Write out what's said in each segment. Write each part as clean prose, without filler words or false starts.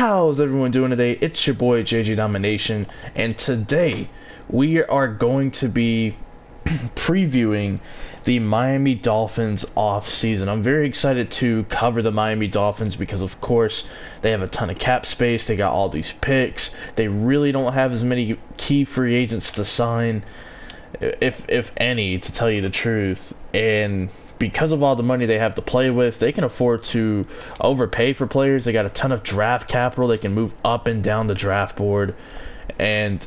How's everyone doing today? It's your boy JJ Domination, and today we are going to be previewing the Miami Dolphins off season. I'm very excited to cover the Miami Dolphins because, of course, they have a ton of cap space. They got all these picks. They really don't have as many key free agents to sign, if any, to tell you the truth. And because of all the money they have to play with, they can afford to overpay for players. They got a ton of draft capital. They can move up and down the draft board. And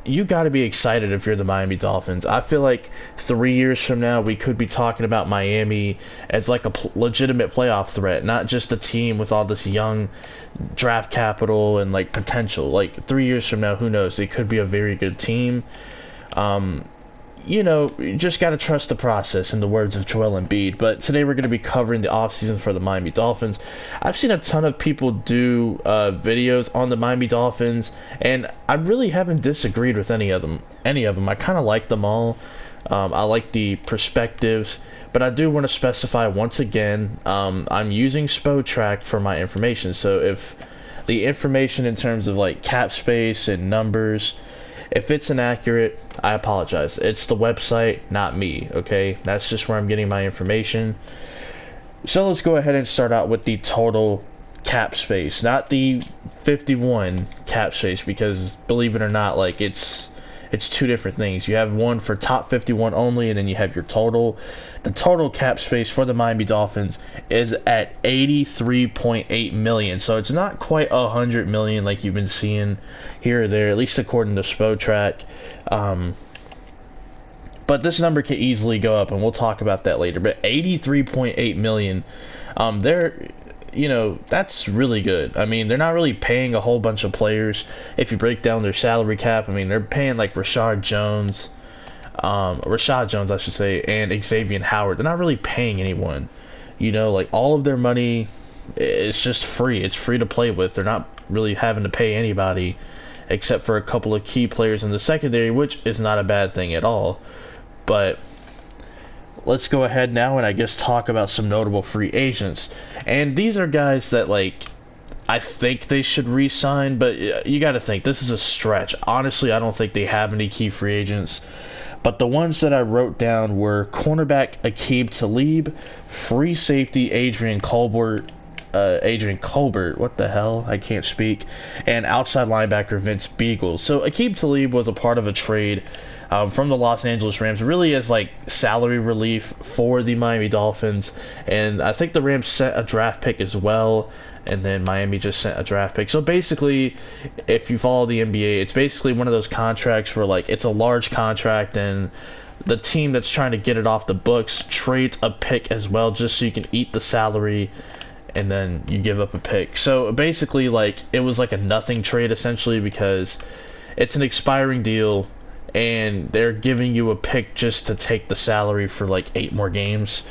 you got to be excited if you're the Miami Dolphins. I feel like 3 years from now, we could be talking about Miami as like a legitimate playoff threat, not just a team with all this young draft capital and like potential. Like 3 years from now, who knows? They could be a very good team. You just got to trust the process, in the words of Joel Embiid. But today we're going to be covering the offseason for the Miami Dolphins. I've seen a ton of people do videos on the Miami Dolphins, and I really haven't disagreed with any of them. I kind of like them all. I like the perspectives, but I do want to specify once again, I'm using SPOtrack for my information. So if the information in terms of like cap space and numbers, if it's inaccurate, I apologize. It's the website, not me, okay? That's just where I'm getting my information. So let's go ahead and start out with the total cap space, not the 51 cap space, because believe it or not, like it's two different things. You have one for top 51 only, and then you have your total. The total cap space for the Miami Dolphins is at $83.8 million. So it's not quite $100 million like you've been seeing here or there, at least according to SPOtrack. But this number can easily go up, and we'll talk about that later. But $83.8 million, that's really good. I mean, they're not really paying a whole bunch of players. If you break down their salary cap, I mean, they're paying like Rashad Jones, I should say, and Xavier Howard. They're not really paying anyone. Like all of their money is just free. It's free to play with. They're not really having to pay anybody except for a couple of key players in the secondary, which is not a bad thing at all. But let's go ahead now and I guess talk about some notable free agents. And these are guys that, like, I think they should re-sign, but you got to think, this is a stretch. Honestly, I don't think they have any key free agents. But the ones that I wrote down were cornerback Aqib Talib, free safety Adrian Colbert, what the hell? I can't speak. And outside linebacker Vince Beagle. So Aqib Talib was a part of a trade from the Los Angeles Rams, really as like salary relief for the Miami Dolphins. And I think the Rams sent a draft pick as well, and then Miami just sent a draft pick. So basically, if you follow the NBA, it's basically one of those contracts where like it's a large contract and the team that's trying to get it off the books trades a pick as well, just so you can eat the salary and then you give up a pick. So basically, like, it was like a nothing trade essentially, because it's an expiring deal and they're giving you a pick just to take the salary for like 8 more games.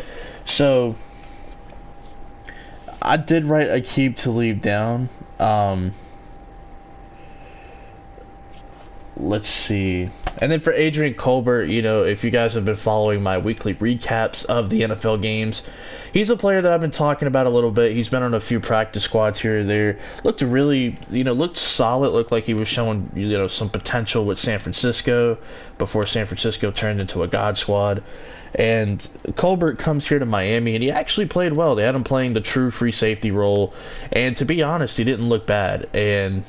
So I did write Aqib Talib down. Let's see. And then for Adrian Colbert, if you guys have been following my weekly recaps of the NFL games, he's a player that I've been talking about a little bit. He's been on a few practice squads here or there. Looked really, looked solid. Looked like he was showing, some potential with San Francisco before San Francisco turned into a God squad. And Colbert comes here to Miami, and he actually played well. They had him playing the true free safety role. And to be honest, he didn't look bad. And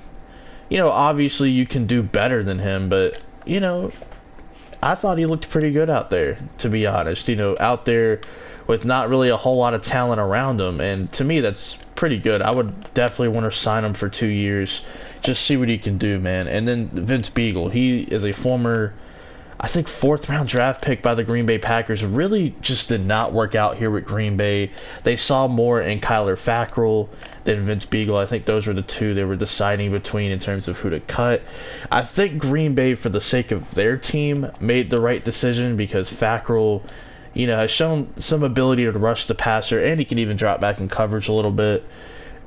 obviously you can do better than him, but, I thought he looked pretty good out there, to be honest. Out there with not really a whole lot of talent around him, and to me, that's pretty good. I would definitely want to sign him for 2 years, just see what he can do, man. And then Vince Beagle, he is a former, I think, 4th-round draft pick by the Green Bay Packers. Really just did not work out here with Green Bay. They saw more in SHAREfactory than Vince Beagle. I think those were the two they were deciding between in terms of who to cut. I think Green Bay, for the sake of their team, made the right decision, because Fackrell, has shown some ability to rush the passer, and he can even drop back in coverage a little bit.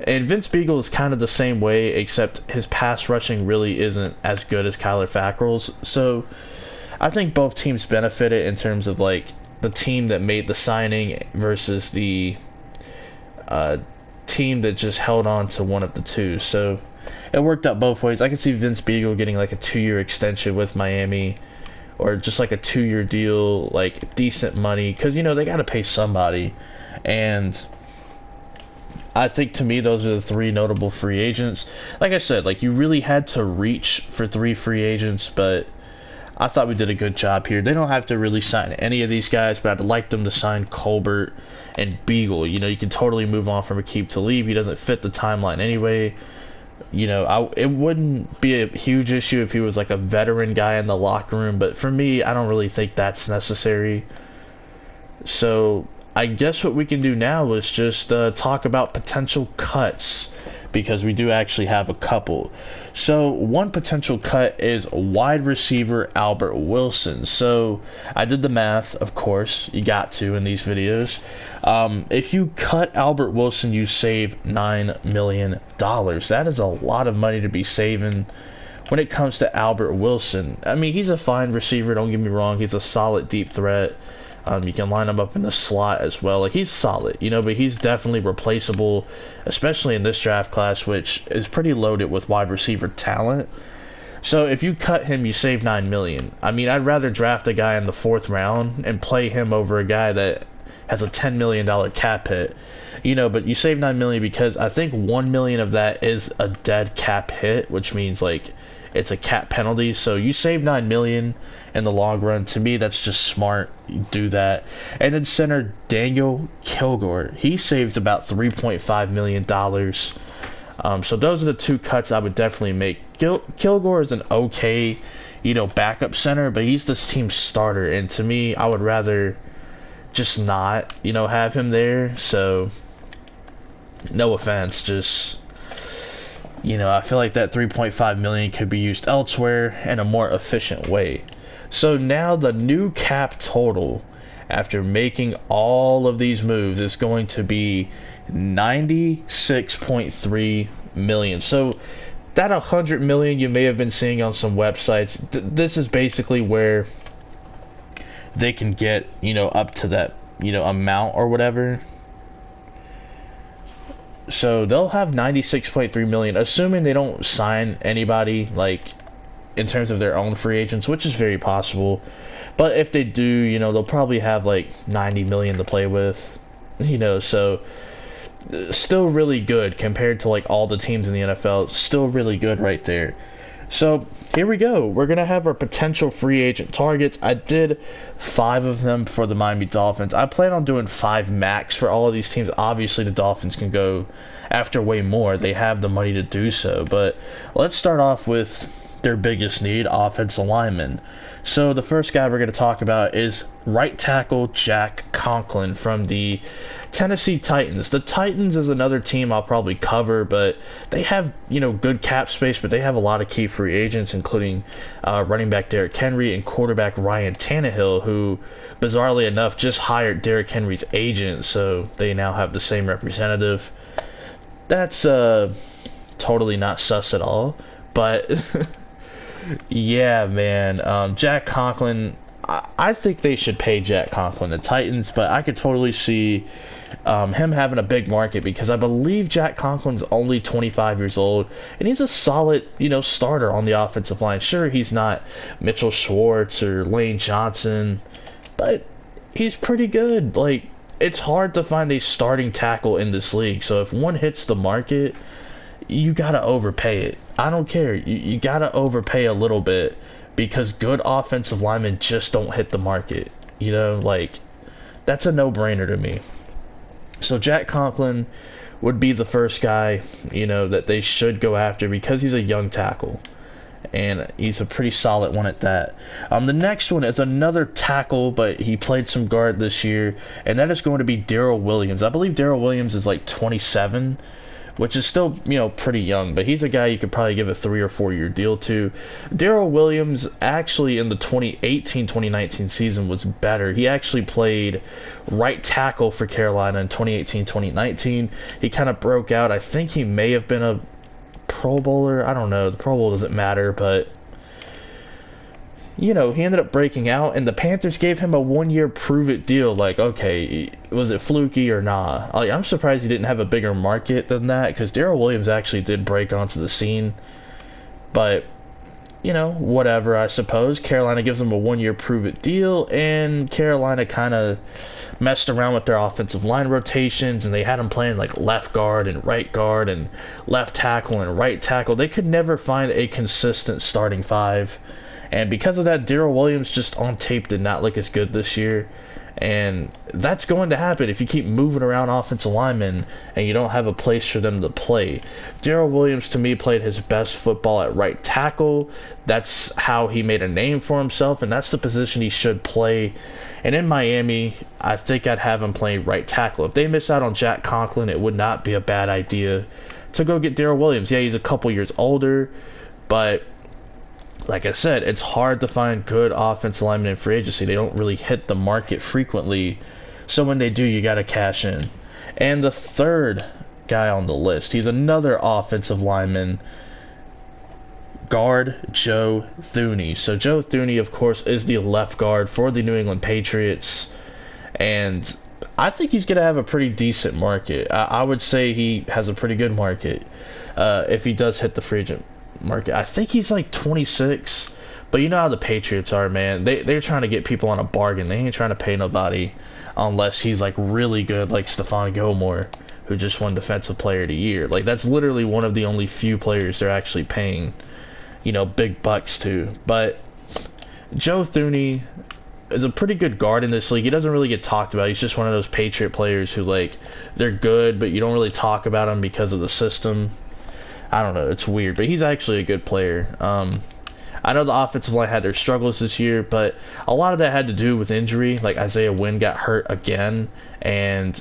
And Vince Beagle is kind of the same way, except his pass rushing really isn't as good as SHAREfactory's. So I think both teams benefited in terms of like the team that made the signing versus the team that just held on to one of the two. So it worked out both ways. I could see Vince Beagle getting like a 2-year extension with Miami, or just like a 2-year deal, like decent money, because you know they got to pay somebody. And I think, to me, those are the 3 notable free agents. Like I said, like, you really had to reach for 3 free agents, but I thought we did a good job here. They don't have to really sign any of these guys, but I'd like them to sign Colbert and Beagle. You know, you can totally move on from Aqib Talib. He doesn't fit the timeline anyway. You know, it wouldn't be a huge issue if he was like a veteran guy in the locker room, but for me, I don't really think that's necessary. So I guess what we can do now is just talk about potential cuts, because we do actually have a couple. So one potential cut is wide receiver Albert Wilson. So I did the math, of course, you got to in these videos. If you cut Albert Wilson, you save $9 million. That is a lot of money to be saving when it comes to Albert Wilson. I mean, he's a fine receiver, don't get me wrong. He's a solid deep threat. You can line him up in the slot as well. Like, he's solid, you know, but he's definitely replaceable, especially in this draft class, which is pretty loaded with wide receiver talent. So if you cut him, you save $9 million. I mean, I'd rather draft a guy in the 4th round and play him over a guy that has a $10 million cap hit, you know. But you save $9 million because I think $1 million of that is a dead cap hit, which means like it's a cap penalty. So you save $9 million in the long run. To me, that's just smart. You do that. And then center Daniel Kilgore, he saves about $3.5 million. So those are the 2 cuts I would definitely make. Kilgore is an okay, you know, backup center, but he's this team's starter, and to me, I would rather just not, you know, have him there. So no offense, just, you know, I feel like that $3.5 million could be used elsewhere in a more efficient way. So now the new cap total after making all of these moves is going to be $96.3 million. So that $100 million you may have been seeing on some websites, this is basically where they can get, you know, up to that, you know, amount or whatever. So they'll have $96.3 million, assuming they don't sign anybody, like, in terms of their own free agents, which is very possible. But if they do, you know, they'll probably have like $90 million to play with, you know. So still really good compared to like all the teams in the NFL. Still really good right there. So here we go. We're going to have our potential free agent targets. I did 5 of them for the Miami Dolphins. I plan on doing 5 max for all of these teams. Obviously, the Dolphins can go after way more. They have the money to do so. But let's start off with their biggest need, offensive linemen. So the first guy we're going to talk about is right tackle Jack Conklin from the Tennessee Titans. The Titans is another team I'll probably cover, but they have, you know, good cap space, but they have a lot of key free agents, including running back Derrick Henry and quarterback Ryan Tannehill, who bizarrely enough just hired Derrick Henry's agent, so they now have the same representative. That's totally not sus at all, but yeah, man. Jack Conklin, I think they should pay Jack Conklin, the Titans, but I could totally see him having a big market, because I believe Jack Conklin's only 25 years old, and he's a solid, you know, starter on the offensive line. Sure, he's not Mitchell Schwartz or Lane Johnson, but he's pretty good. Like, it's hard to find a starting tackle in this league, so if one hits the market, you gotta overpay it. I don't care. You gotta overpay a little bit, because good offensive linemen just don't hit the market. You know, like, that's a no-brainer to me. So Jack Conklin would be the first guy, you know, that they should go after, because he's a young tackle, and he's a pretty solid one at that. The next one is another tackle, but he played some guard this year, and that is going to be Darrell Williams. I believe Darrell Williams is like 27, which is still, you know, pretty young, but he's a guy you could probably give a 3 or 4 year deal to. Darrell Williams actually in the 2018-2019 season was better. He actually played right tackle for Carolina in 2018-2019. He kind of broke out. I think he may have been a Pro Bowler. I don't know. The Pro Bowl doesn't matter, but he ended up breaking out, and the Panthers gave him a 1-year prove-it deal. Like, okay, was it fluky or not? Like, I'm surprised he didn't have a bigger market than that, because Darrell Williams actually did break onto the scene. But, whatever, I suppose. Carolina gives him a 1-year prove-it deal, and Carolina kind of messed around with their offensive line rotations, and they had him playing like left guard and left tackle and right tackle. They could never find a consistent starting five. And because of that, Darrell Williams just on tape did not look as good this year. And that's going to happen if you keep moving around offensive linemen and you don't have a place for them to play. Darrell Williams, to me, played his best football at right tackle. That's how he made a name for himself, and that's the position he should play. And in Miami, I think I'd have him playing right tackle. If they miss out on Jack Conklin, it would not be a bad idea to go get Darrell Williams. Yeah, he's a couple years older, but like I said, it's hard to find good offensive linemen in free agency. They don't really hit the market frequently. So when they do, you got to cash in. And the third guy on the list, he's another offensive lineman, guard Joe Thuney. So Joe Thuney, of course, is the left guard for the New England Patriots. And I think he's going to have a pretty decent market. I would say he has a pretty good market if he does hit the free agent market. I think he's like 26, but you know how the Patriots are, man. They're trying to get people on a bargain. They ain't trying to pay nobody unless he's like really good, like Stephon Gilmore, who just won Defensive Player of the Year. Like, that's literally one of the only few players they're actually paying, big bucks to. But Joe Thuney is a pretty good guard in this league. He doesn't really get talked about. He's just one of those Patriot players who, like, they're good, but you don't really talk about them because of the system. I don't know. It's weird, but he's actually a good player. I know the offensive line had their struggles this year, but a lot of that had to do with injury. Like, Isaiah Wynn got hurt again, and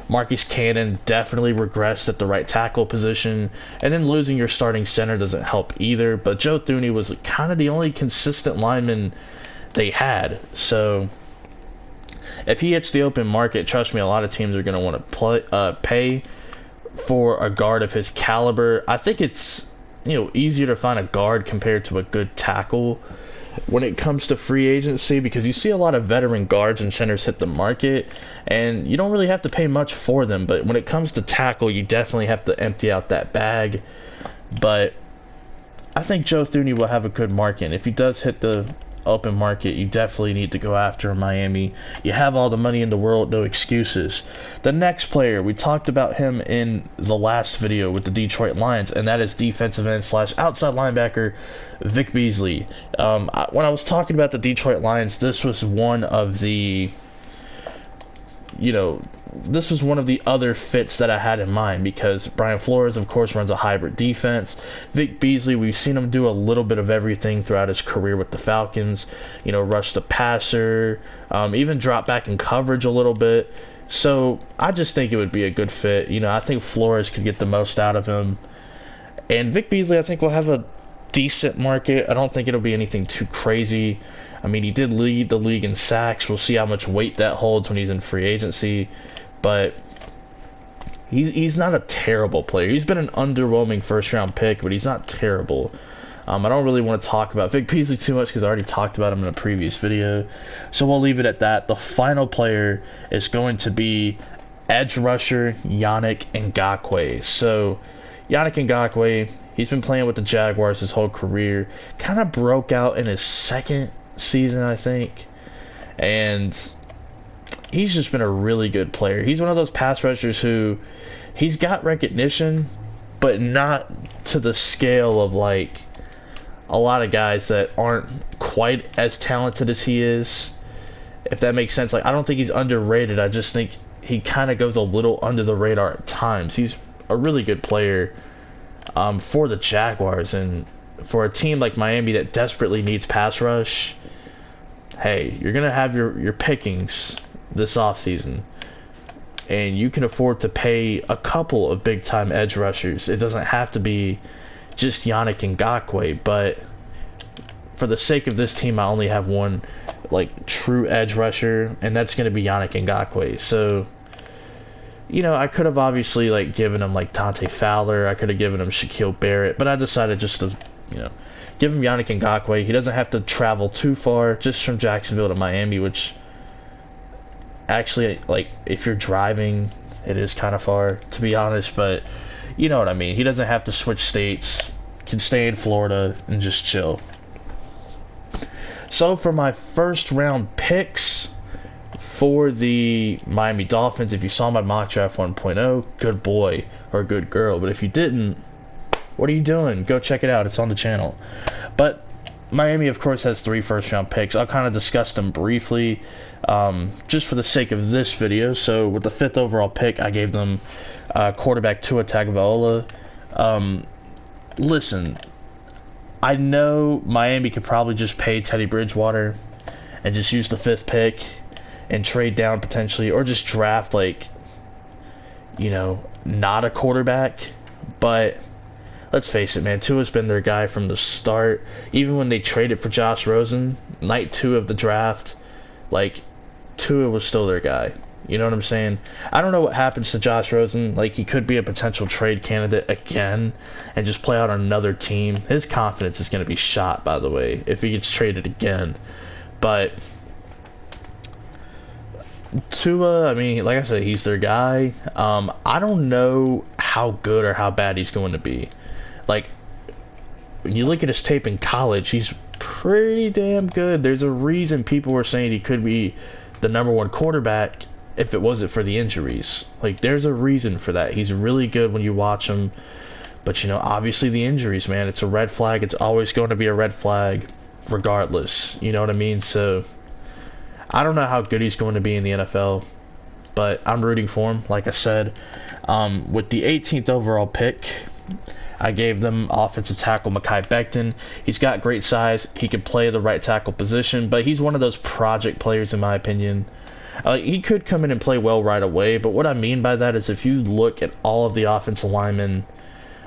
Marcus Cannon definitely regressed at the right tackle position, and then losing your starting center doesn't help either. But Joe Thuney was kind of the only consistent lineman they had. So if he hits the open market, trust me, a lot of teams are going to want to pay for a guard of his caliber. I think it's easier to find a guard compared to a good tackle when it comes to free agency, because you see a lot of veteran guards and centers hit the market and you don't really have to pay much for them. But when it comes to tackle, you definitely have to empty out that bag. But I think Joe Thuney will have a good market, and if he does hit the open market, you definitely need to go after Miami. You have all the money in the world, no excuses. The next player, we talked about him in the last video with the Detroit Lions, and that is defensive end / outside linebacker Vic Beasley. When I was talking about the Detroit Lions, this was one of the this was one of the other fits that I had in mind, because Brian Flores, of course, runs a hybrid defense. Vic Beasley, we've seen him do a little bit of everything throughout his career with the Falcons. Rush the passer, even drop back in coverage a little bit. So I just think it would be a good fit. I think Flores could get the most out of him. And Vic Beasley, I think, will have a decent market. I don't think it'll be anything too crazy. I mean, he did lead the league in sacks. We'll see how much weight that holds when he's in free agency. But he's not a terrible player. He's been an underwhelming first-round pick, but he's not terrible. I don't really want to talk about Vic Beasley too much because I already talked about him in a previous video. So we'll leave it at that. The final player is going to be edge rusher Yannick Ngakoue. So Yannick Ngakoue, he's been playing with the Jaguars his whole career. Kind of broke out in his second season, I think. And he's just been a really good player. He's one of those pass rushers who, he's got recognition, but not to the scale of like a lot of guys that aren't quite as talented as he is, if that makes sense. Like, I don't think he's underrated. I just think he kind of goes a little under the radar at times. He's a really good player for the Jaguars, and for a team like Miami that desperately needs pass rush, hey, you're going to have your pickings this offseason, and you can afford to pay a couple of big-time edge rushers. It doesn't have to be just Yannick Ngakoue, but for the sake of this team, I only have one like true edge rusher, and that's going to be Yannick Ngakoue. So, I could have obviously like given him like Dante Fowler. I could have given him Shaquille Barrett, but I decided just to you know, give him Yannick Ngakoue. He doesn't have to travel too far, just from Jacksonville to Miami, which actually, like, if you're driving, it is kind of far, to be honest, but you know what I mean. He doesn't have to switch states, can stay in Florida and just chill. So for my first round picks for the Miami Dolphins, if you saw my mock draft 1.0, good boy or good girl. But if you didn't, what are you doing? Go check it out. It's on the channel. But Miami, of course, has 3 first-round picks. I'll kind of discuss them briefly, just for the sake of this video. So with the 5th overall pick, I gave them quarterback Tua Tagovailoa. Listen, I know Miami could probably just pay Teddy Bridgewater and just use the 5th pick and trade down potentially, or just draft, like, you know, not a quarterback. But let's face it, man, Tua's been their guy from the start. Even when they traded for Josh Rosen, night 2 of the draft, like, Tua was still their guy. You know what I'm saying? I don't know what happens to Josh Rosen. Like, he could be a potential trade candidate again and just play out on another team. His confidence is going to be shot, by the way, if he gets traded again. But Tua, I mean, like I said, he's their guy. I don't know how good or how bad he's going to be. Like, when you look at his tape in college, he's pretty damn good. There's a reason people were saying he could be the #1 quarterback if it wasn't for the injuries. Like, there's a reason for that. He's really good when you watch him. But, you know, obviously the injuries, man, it's a red flag. It's always going to be a red flag regardless. You know what I mean? So I don't know how good he's going to be in the NFL, but I'm rooting for him, like I said. With the 18th overall pick, I gave them offensive tackle Mekhi Becton. He's got great size. He can play the right tackle position, but he's one of those project players, in my opinion. He could come in and play well right away, but what I mean by that is if you look at all of the offensive linemen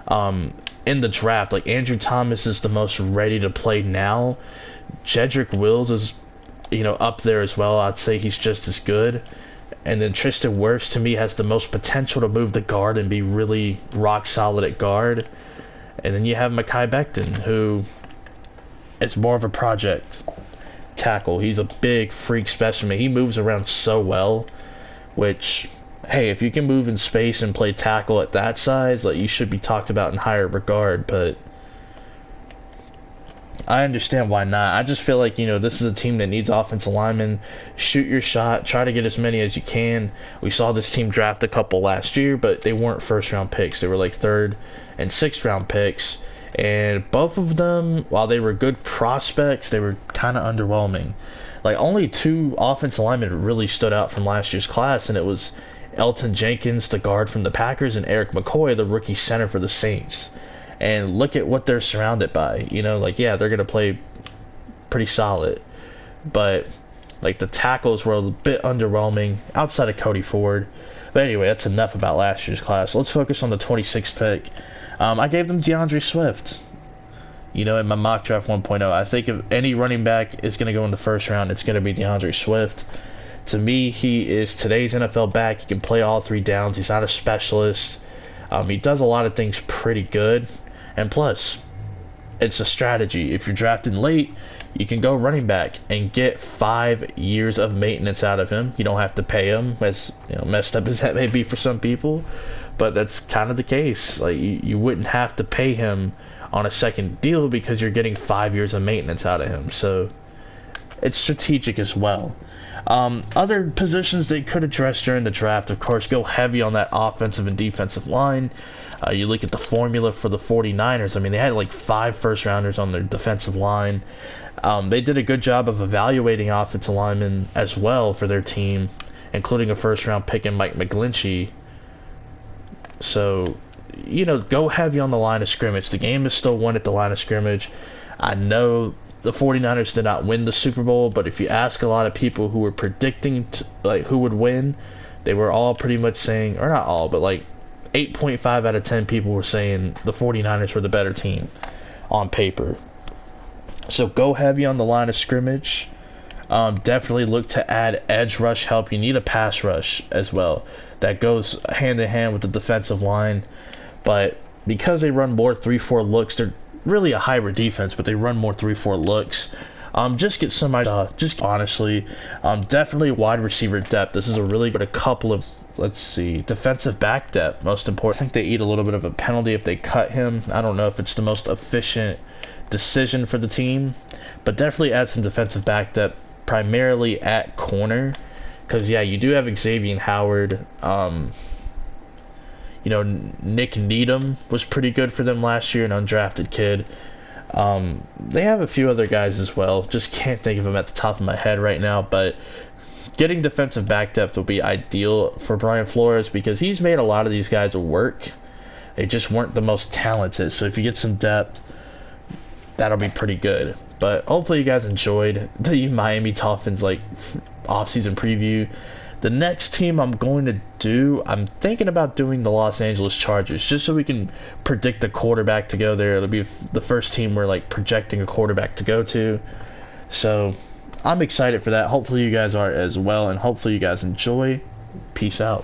in the draft, like, Andrew Thomas is the most ready to play now. Jedrick Wills is, you know, up there as well. I'd say he's just as good. And then Tristan Wirfs, to me, has the most potential to move the guard and be really rock solid at guard. And then you have Mekhi Becton, who is more of a project tackle. He's a big freak specimen. He moves around so well, which, hey, if you can move in space and play tackle at that size, like, you should be talked about in higher regard. But I understand why not. I just feel like, you know, this is a team that needs offensive linemen. Shoot your shot. Try to get as many as you can. We saw this team draft a couple last year, but they weren't first-round picks. They were like 3rd and 6th-round picks. And both of them, while they were good prospects, they were kind of underwhelming. Like, only 2 offensive linemen really stood out from last year's class, and it was Elton Jenkins, the guard from the Packers, and Eric McCoy, the rookie center for the Saints. And look at what they're surrounded by. You know, like, yeah, they're going to play pretty solid. But, like, the tackles were a bit underwhelming outside of Cody Ford. But anyway, that's enough about last year's class. Let's focus on the 26th pick. I gave them DeAndre Swift. You know, in my mock draft 1.0, I think if any running back is going to go in the first round, it's going to be DeAndre Swift. To me, he is today's NFL back. He can play all 3 downs. He's not a specialist. He does a lot of things pretty good. And plus, it's a strategy. If you're drafting late, you can go running back and get 5 years of maintenance out of him. You don't have to pay him, as, you know, messed up as that may be for some people. But that's kind of the case. Like, you wouldn't have to pay him on a second deal because you're getting 5 years of maintenance out of him. So it's strategic as well. Other positions they could address during the draft, of course, go heavy on that offensive and defensive line. You look at the formula for the 49ers. I mean, they had like 5 first-rounders on their defensive line. They did a good job of evaluating offensive linemen as well for their team, including a first-round pick in Mike McGlinchey. So, you know, go heavy on the line of scrimmage. The game is still won at the line of scrimmage. I know the 49ers did not win the Super Bowl, but if you ask a lot of people who were predicting like who would win, they were all pretty much saying, or not all, but like 8.5 out of 10 people were saying the 49ers were the better team on paper. So go heavy on the line of scrimmage. Definitely look to add edge rush help. You need a pass rush as well. That goes hand in hand with the defensive line. But because they run more 3-4 looks, really a hybrid defense, but they run more 3-4 looks. Just get somebody, just honestly, definitely wide receiver depth. This is a really good, a couple of, let's see, defensive back depth, most important. I think they eat a little bit of a penalty if they cut him. I don't know if it's the most efficient decision for the team, but definitely add some defensive back depth, primarily at corner, because, yeah, you do have Xavier Howard. You know, Nick Needham was pretty good for them last year, an undrafted kid. They have a few other guys as well. Just can't think of them at the top of my head right now, but getting defensive back depth will be ideal for Brian Flores because he's made a lot of these guys work. They just weren't the most talented. So if you get some depth, that'll be pretty good. But hopefully you guys enjoyed the Miami Dolphins offseason preview. The next team I'm going to do, I'm thinking about doing the Los Angeles Chargers, just so we can predict the quarterback to go there. It'll be the first team we're projecting a quarterback to go to. So I'm excited for that. Hopefully you guys are as well, and hopefully you guys enjoy. Peace out.